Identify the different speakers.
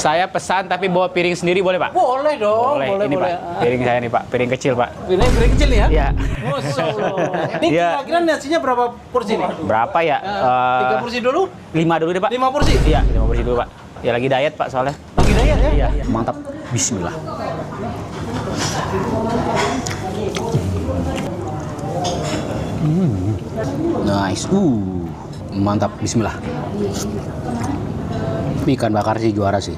Speaker 1: Saya pesan tapi bawa piring sendiri boleh, Pak?
Speaker 2: Boleh dong,
Speaker 1: Boleh.
Speaker 2: boleh,
Speaker 1: Ini,
Speaker 2: boleh.
Speaker 1: Pak, piring saya nih, Pak. Piring kecil, Pak.
Speaker 2: Piring kecil nih ya?
Speaker 1: Iya.
Speaker 2: Masya Allah. Ini
Speaker 1: Iya.
Speaker 2: kira-kira nasinya berapa porsi nih?
Speaker 1: Berapa ya?
Speaker 2: 3 porsi dulu?
Speaker 1: 5 dulu deh, Pak.
Speaker 2: 5 porsi?
Speaker 1: Iya, 5 porsi dulu, Pak. Ya lagi diet, Pak, soalnya.
Speaker 2: Lagi diet ya?
Speaker 1: Iya. Mantap. Bismillah. Nice. Mantap. Bismillah. Ikan bakar sih juara sih.